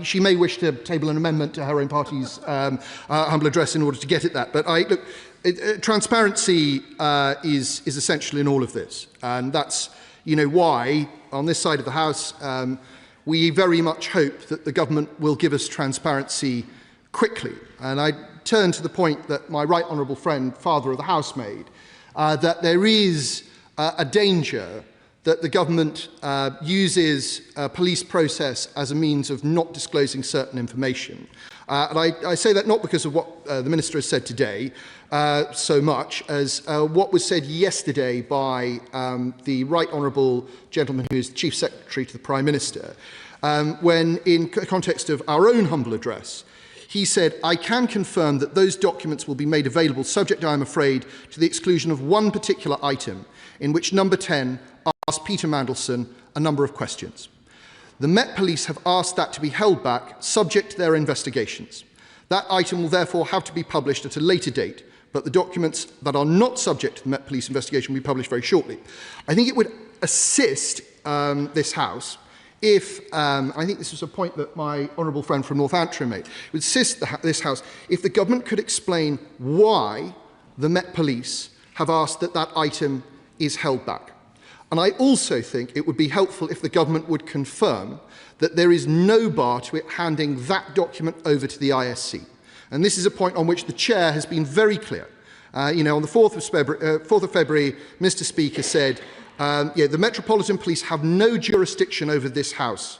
she may wish to table an amendment to her own party's humble address in order to get at that. But look, transparency is essential in all of this. And that's, why, on this side of the House, we very much hope that the government will give us transparency quickly. And I turn to the point that my right honourable friend, Father of the House, made, that there is a danger that the government uses a police process as a means of not disclosing certain information. And I say that not because of what the Minister has said today, so much as what was said yesterday by the right honourable gentleman who is Chief Secretary to the Prime Minister, when in context of our own humble address, he said, "I can confirm that those documents will be made available, subject, I am afraid, to the exclusion of one particular item, in which number 10 asked Peter Mandelson a number of questions. The Met Police have asked that to be held back, subject to their investigations. That item will therefore have to be published at a later date, but the documents that are not subject to the Met Police investigation will be published very shortly." I think it would assist this House if, I think this was a point that my honourable friend from North Antrim made, it would assist this House if the government could explain why the Met Police have asked that that item is held back. And I also think it would be helpful if the government would confirm that there is no bar to it handing that document over to the ISC. And this is a point on which the Chair has been very clear. On the 4th of February, Mr Speaker said, the Metropolitan Police have no jurisdiction over this House,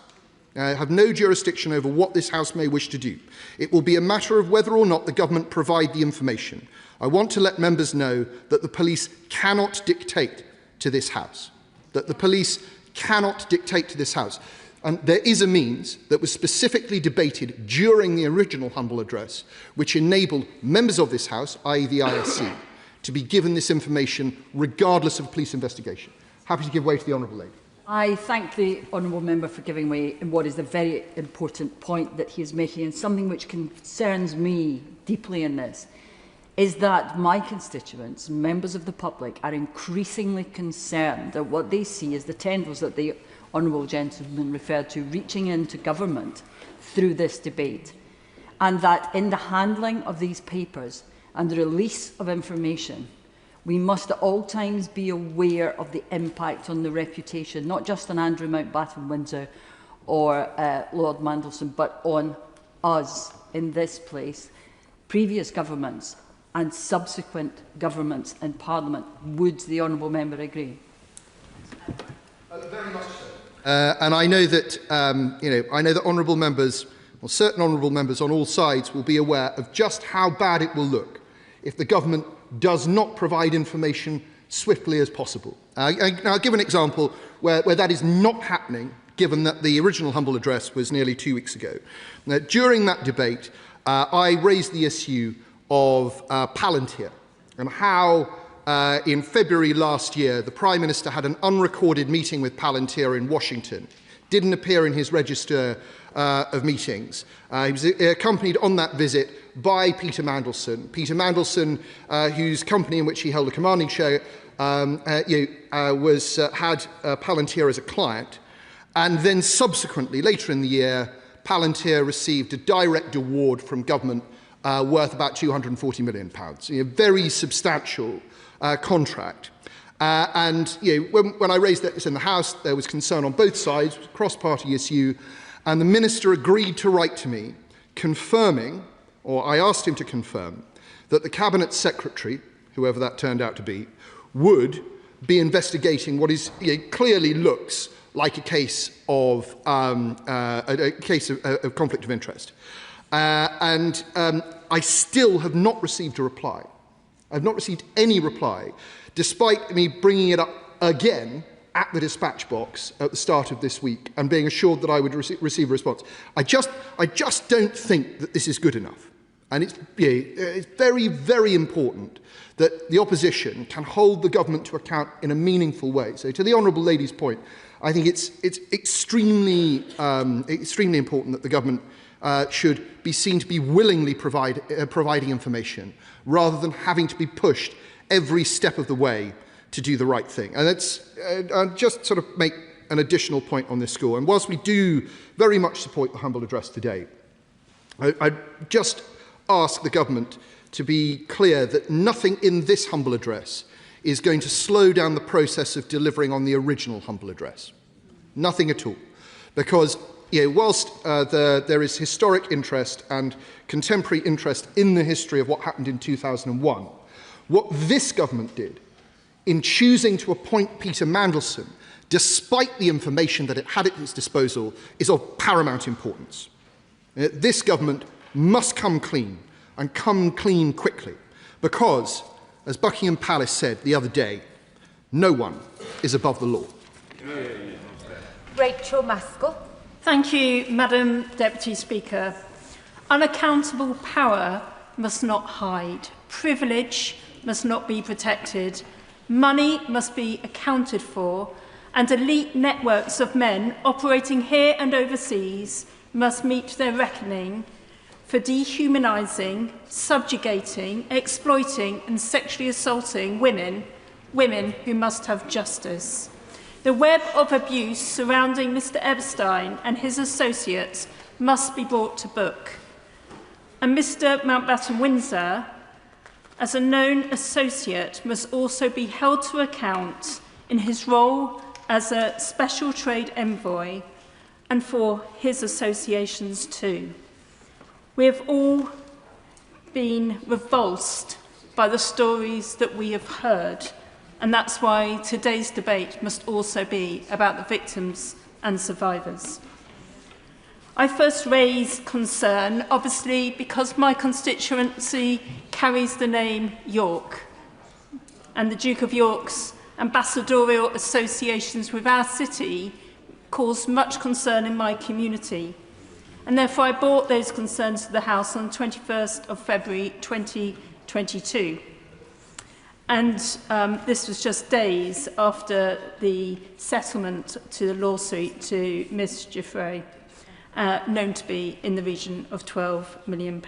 have no jurisdiction over what this House may wish to do. It will be a matter of whether or not the government provide the information. I want to let members know that the police cannot dictate to this House. That the police cannot dictate to this House. And there is a means that was specifically debated during the original humble address, which enabled members of this House, i.e. the ISC, to be given this information regardless of a police investigation. Happy to give way to the Honourable Lady. I thank the Honourable Member for giving way in what is a very important point that he is making, and something which concerns me deeply in this is that my constituents, members of the public, are increasingly concerned that what they see is the tendrils that the Honourable Gentleman referred to reaching into government through this debate, and that in the handling of these papers and the release of information, we must at all times be aware of the impact on the reputation, not just on Andrew Mountbatten-Windsor or Lord Mandelson, but on us in this place, previous governments and subsequent governments in Parliament. Would the Honourable Member agree? Very much so. And I know that I know that honourable members, or certain honourable members on all sides, will be aware of just how bad it will look if the government does not provide information swiftly as possible. I'll give an example where that is not happening, given that the original humble address was nearly 2 weeks ago. Now, during that debate, I raised the issue of Palantir and how in February last year, the Prime Minister had an unrecorded meeting with Palantir in Washington. Didn't appear in his register of meetings. He was accompanied on that visit by Peter Mandelson. Peter Mandelson, whose company in which he held a commanding share, had Palantir as a client. And then subsequently, later in the year, Palantir received a direct award from government worth about £240 million. A very substantial contract. When I raised this in the House, there was concern on both sides, it was a cross-party issue, and the Minister agreed to write to me confirming, or I asked him to confirm, that the Cabinet Secretary, whoever that turned out to be, would be investigating what is clearly looks like a case of conflict of interest. I still have not received a reply. I've not received any reply, despite me bringing it up again at the dispatch box at the start of this week and being assured that I would receive a response. I just don't think that this is good enough. And it's very, very important that the opposition can hold the government to account in a meaningful way. So to the Honourable Lady's point, I think it's extremely important that the government should be seen to be willingly providing information rather than having to be pushed every step of the way to do the right thing. And I'll just sort of make an additional point on this score. And whilst we do very much support the humble address today, I just ask the government to be clear that nothing in this humble address is going to slow down the process of delivering on the original humble address. Nothing at all. Because whilst there is historic interest and contemporary interest in the history of what happened in 2001, what this government did in choosing to appoint Peter Mandelson, despite the information that it had at its disposal, is of paramount importance. This government must come clean, and come clean quickly, because, as Buckingham Palace said the other day, no one is above the law. Rachel Maskell. Thank you, Madam Deputy Speaker. Unaccountable power must not hide. Privilege must not be protected. Money must be accounted for, and elite networks of men operating here and overseas must meet their reckoning for dehumanising, subjugating, exploiting and sexually assaulting women who must have justice. The web of abuse surrounding Mr. Epstein and his associates must be brought to book. And Mr. Mountbatten-Windsor, as a known associate, must also be held to account in his role as a special trade envoy and for his associations too. We have all been revulsed by the stories that we have heard, and that's why today's debate must also be about the victims and survivors. I first raise concern, obviously, because my constituency carries the name York, and the Duke of York's ambassadorial associations with our city caused much concern in my community. And therefore I brought those concerns to the House on the 21st of February 2022. And this was just days after the settlement to the lawsuit to Ms Jeffrey, known to be in the region of £12 million.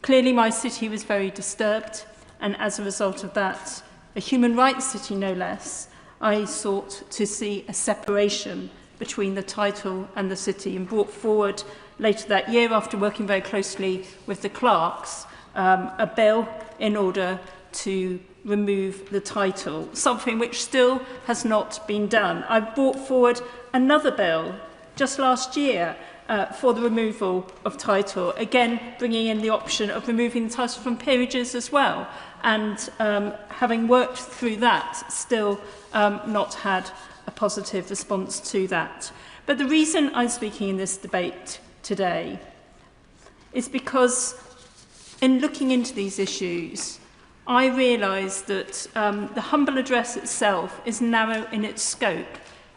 Clearly my city was very disturbed, and as a result of that, a human rights city no less, I sought to see a separation between the title and the city, and brought forward later that year, after working very closely with the clerks, a bill in order to remove the title, something which still has not been done. I brought forward another bill just last year for the removal of title, again bringing in the option of removing the title from peerages as well, and having worked through that, still not had a positive response to that. But the reason I'm speaking in this debate today is because in looking into these issues, I realise that the humble address itself is narrow in its scope.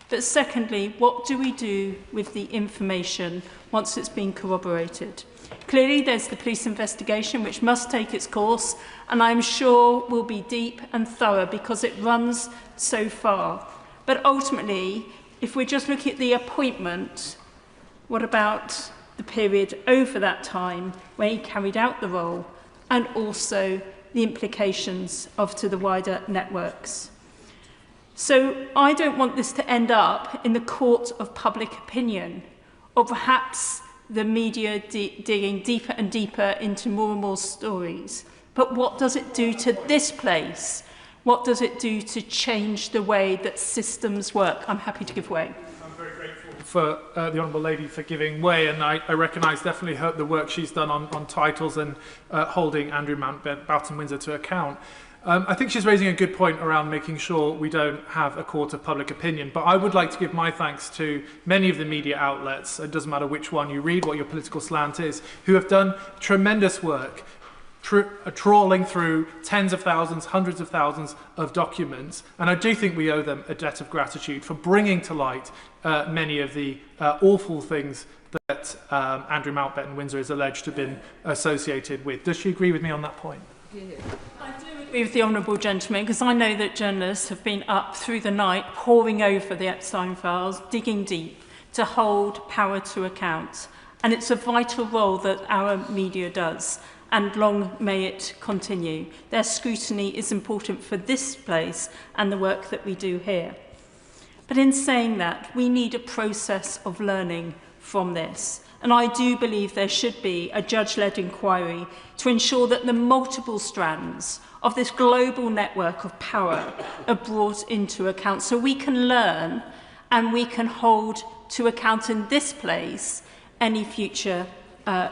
But secondly, what do we do with the information once it's been corroborated? Clearly, there's the police investigation, which must take its course, and I'm sure will be deep and thorough because it runs so far. But ultimately, if we're just looking at the appointment, what about the period over that time when he carried out the role, and also the implications to the wider networks? So I don't want this to end up in the court of public opinion, or perhaps the media digging deeper and deeper into more and more stories. But what does it do to this place? What does it do to change the way that systems work? I'm happy to give way. I'm very grateful for the Honourable Lady for giving way, and I recognise definitely the work she's done on titles and holding Andrew Mountbatten-Windsor to account. I think she's raising a good point around making sure we don't have a court of public opinion, but I would like to give my thanks to many of the media outlets, it doesn't matter which one you read, what your political slant is, who have done tremendous work trawling through tens of thousands, hundreds of thousands of documents, and I do think we owe them a debt of gratitude for bringing to light many of the awful things that Andrew Mountbatten-Windsor is alleged to have been associated with. Does she agree with me on that point? I do agree with the Honourable Gentleman, because I know that journalists have been up through the night poring over the Esptein files, digging deep to hold power to account. And it's a vital role that our media does, and long may it continue. Their scrutiny is important for this place and the work that we do here. But in saying that, we need a process of learning from this. And I do believe there should be a judge-led inquiry to ensure that the multiple strands of this global network of power are brought into account, so we can learn and we can hold to account in this place any future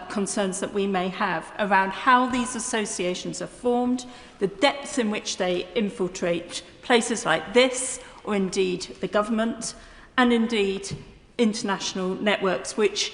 concerns that we may have around how these associations are formed, the depth in which they infiltrate places like this, or indeed the government, and indeed international networks, which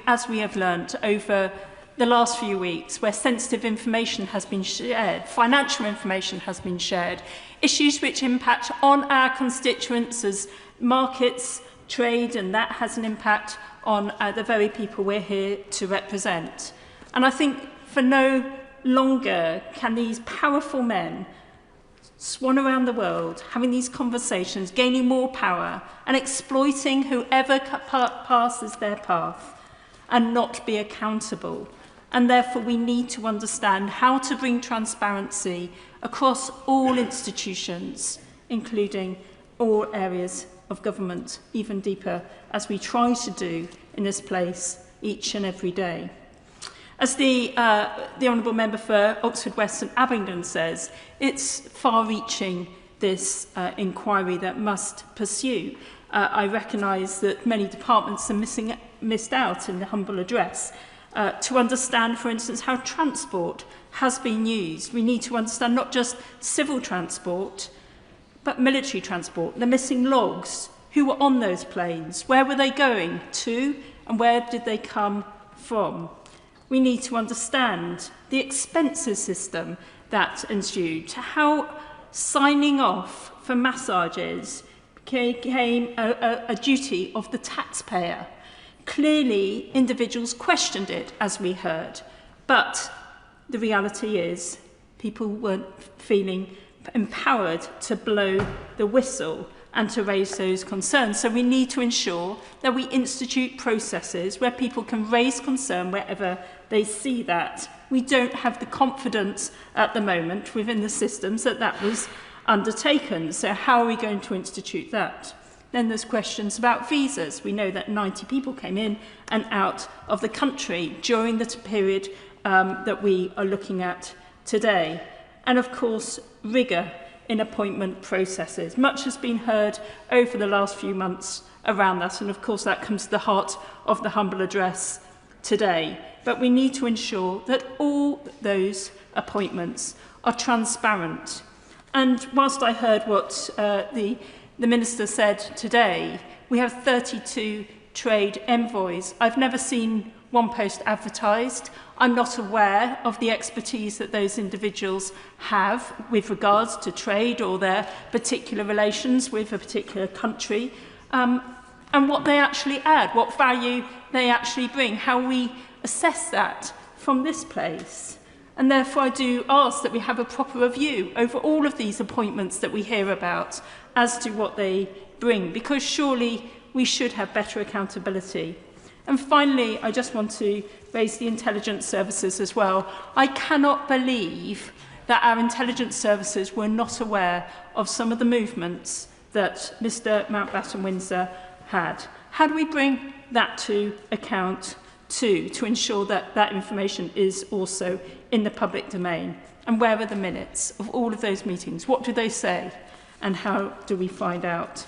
as we have learnt over the last few weeks, where sensitive information has been shared, financial information has been shared, issues which impact on our constituents as markets, trade, and that has an impact on the very people we're here to represent. And I think for no longer can these powerful men swan around the world, having these conversations, gaining more power, and exploiting whoever passes their path, and not be accountable. And therefore we need to understand how to bring transparency across all institutions, including all areas of government, even deeper, as we try to do in this place each and every day. As the Honourable Member for Oxford West and Abingdon says, it's far-reaching, this inquiry that must pursue. I recognise that many departments are missed out in the humble address. To understand, for instance, how transport has been used. We need to understand not just civil transport, but military transport. The missing logs, who were on those planes, where were they going to, and where did they come from? We need to understand the expenses system that ensued, how signing off for massages became a duty of the taxpayer. Clearly, individuals questioned it, as we heard, but the reality is people weren't feeling empowered to blow the whistle and to raise those concerns. So we need to ensure that we institute processes where people can raise concern wherever they see that. We don't have the confidence at the moment within the systems that that was undertaken. So how are we going to institute that? Then there's questions about visas. We know that 90 people came in and out of the country during the period that we are looking at today. And of course, rigour in appointment processes. Much has been heard over the last few months around that, and of course that comes to the heart of the humble address today. But we need to ensure that all those appointments are transparent. And whilst I heard what the Minister said today, we have 32 trade envoys. I've never seen one post advertised. I'm not aware of the expertise that those individuals have with regards to trade or their particular relations with a particular country, and what they actually add, what value they actually bring, how we assess that from this place. And therefore I do ask that we have a proper review over all of these appointments that we hear about as to what they bring, because surely we should have better accountability. And finally, I just want to raise the intelligence services as well. I cannot believe that our intelligence services were not aware of some of the movements that Mr. Mountbatten-Windsor had. How do we bring that to account too, to ensure that that information is also in the public domain? And where are the minutes of all of those meetings? What do they say? And how do we find out?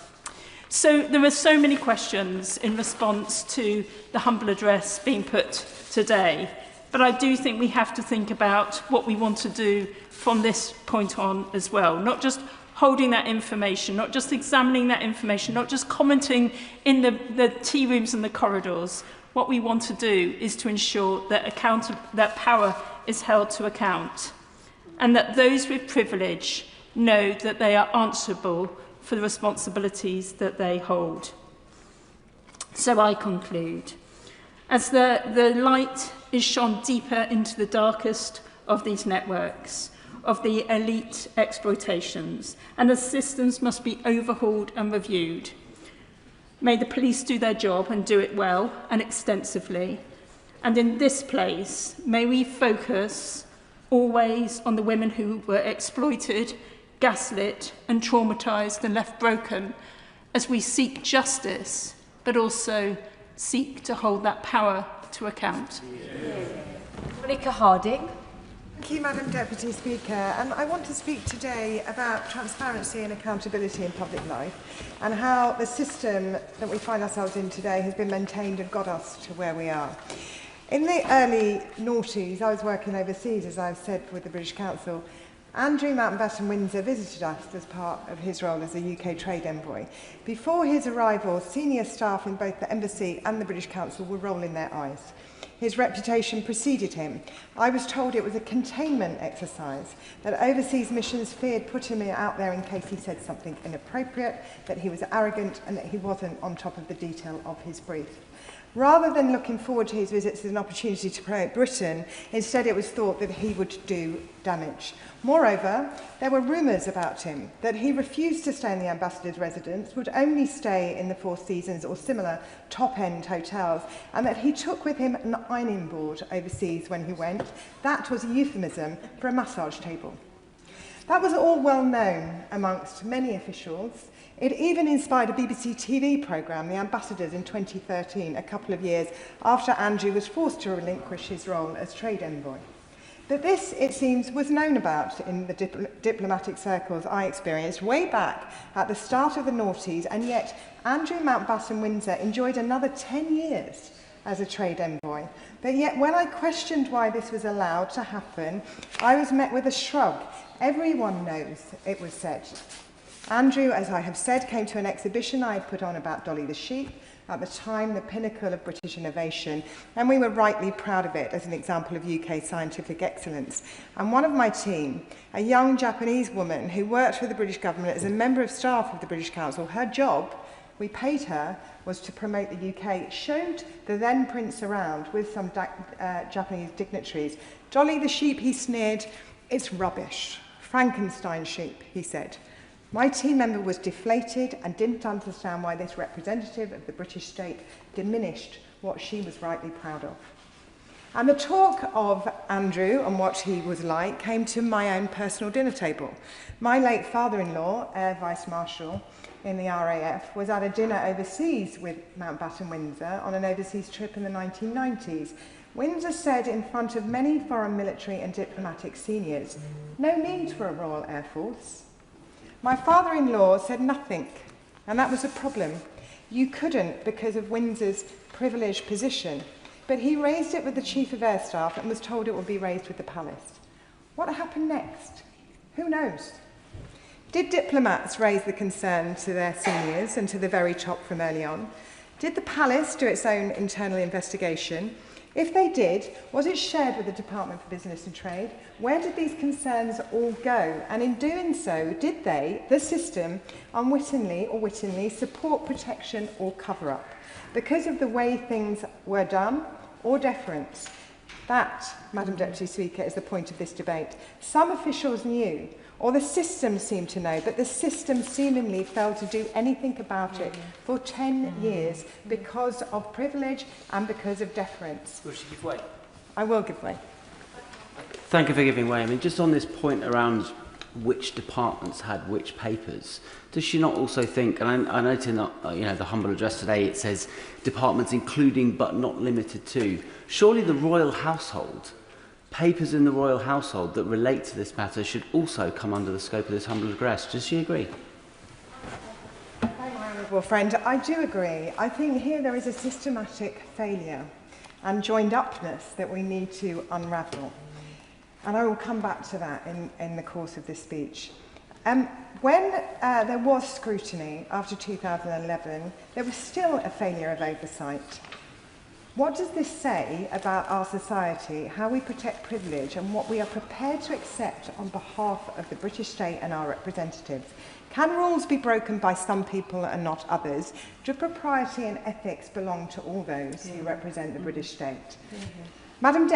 So there are so many questions in response to the humble address being put today, but I do think we have to think about what we want to do from this point on as well, not just holding that information, not just examining that information, not just commenting in the tea rooms and the corridors. What we want to do is to ensure that that power is held to account, and that those with privilege know that they are answerable for the responsibilities that they hold. So I conclude. As the light is shone deeper into the darkest of these networks, of the elite exploitations, and the systems must be overhauled and reviewed. May the police do their job and do it well and extensively. And in this place, may we focus always on the women who were exploited, gaslit and traumatised and left broken, as we seek justice, but also seek to hold that power to account. Monica Harding. Thank you, Madam Deputy Speaker. And I want to speak today about transparency and accountability in public life, and how the system that we find ourselves in today has been maintained and got us to where we are. In the early noughties, I was working overseas, as I've said, with the British Council. Andrew Mountbatten-Windsor visited us as part of his role as a UK trade envoy. Before his arrival, senior staff in both the Embassy and the British Council were rolling their eyes. His reputation preceded him. I was told it was a containment exercise, that overseas missions feared putting him out there in case he said something inappropriate, that he was arrogant, and that he wasn't on top of the detail of his brief. Rather than looking forward to his visits as an opportunity to promote Britain, instead it was thought that he would do damage. Moreover, there were rumours about him, that he refused to stay in the ambassador's residence, would only stay in the Four Seasons or similar top-end hotels, and that he took with him an ironing board overseas when he went. That was a euphemism for a massage table. That was all well known amongst many officials. It even inspired a BBC TV programme, The Ambassadors, in 2013, a couple of years after Andrew was forced to relinquish his role as trade envoy. But this, it seems, was known about in the diplomatic circles I experienced way back at the start of the noughties, and yet Andrew Mountbatten-Windsor enjoyed another 10 years as a trade envoy. But yet when I questioned why this was allowed to happen, I was met with a shrug. Everyone knows, it was said. Andrew, as I have said, came to an exhibition I had put on about Dolly the sheep, at the time the pinnacle of British innovation, and we were rightly proud of it as an example of UK scientific excellence. And one of my team, a young Japanese woman who worked for the British government as a member of staff of the British Council, her job, we paid her, was to promote the UK, showed the then prince around with some Japanese dignitaries. Dolly the sheep, he sneered, it's rubbish. Frankenstein sheep, he said. My team member was deflated and didn't understand why this representative of the British state diminished what she was rightly proud of. And the talk of Andrew and what he was like came to my own personal dinner table. My late father-in-law, Air Vice Marshal in the RAF, was at a dinner overseas with Mountbatten-Windsor on an overseas trip in the 1990s. Windsor said in front of many foreign military and diplomatic seniors, no need for a Royal Air Force. My father-in-law said nothing, and that was a problem. You couldn't because of Windsor's privileged position, but he raised it with the Chief of Air Staff and was told it would be raised with the Palace. What happened next? Who knows? Did diplomats raise the concern to their seniors and to the very top from early on? Did the Palace do its own internal investigation? If they did, was it shared with the Department for Business and Trade? Where did these concerns all go? And in doing so, did they, the system, unwittingly or wittingly, support protection or cover-up? Because of the way things were done or deference? That, Madam Deputy Speaker, is the point of this debate. Some officials knew, or the system seemed to know, but the system seemingly failed to do anything about it for 10 years because of privilege and because of deference. Will she give way? I will give way. Thank you for giving way. I mean, just on this point around which departments had which papers, does she not also think, and I note in the humble address today it says departments including but not limited to, surely the royal household, papers in the royal household that relate to this matter should also come under the scope of this humble address. Does she agree? Thank you, my honourable friend. I do agree. I think here there is a systematic failure and joined upness that we need to unravel. And I will come back to that in the course of this speech. When there was scrutiny after 2011, there was still a failure of oversight. What does this say about our society, how we protect privilege and what we are prepared to accept on behalf of the British state and our representatives? Can rules be broken by some people and not others? Do propriety and ethics belong to all those who represent the British state? Madam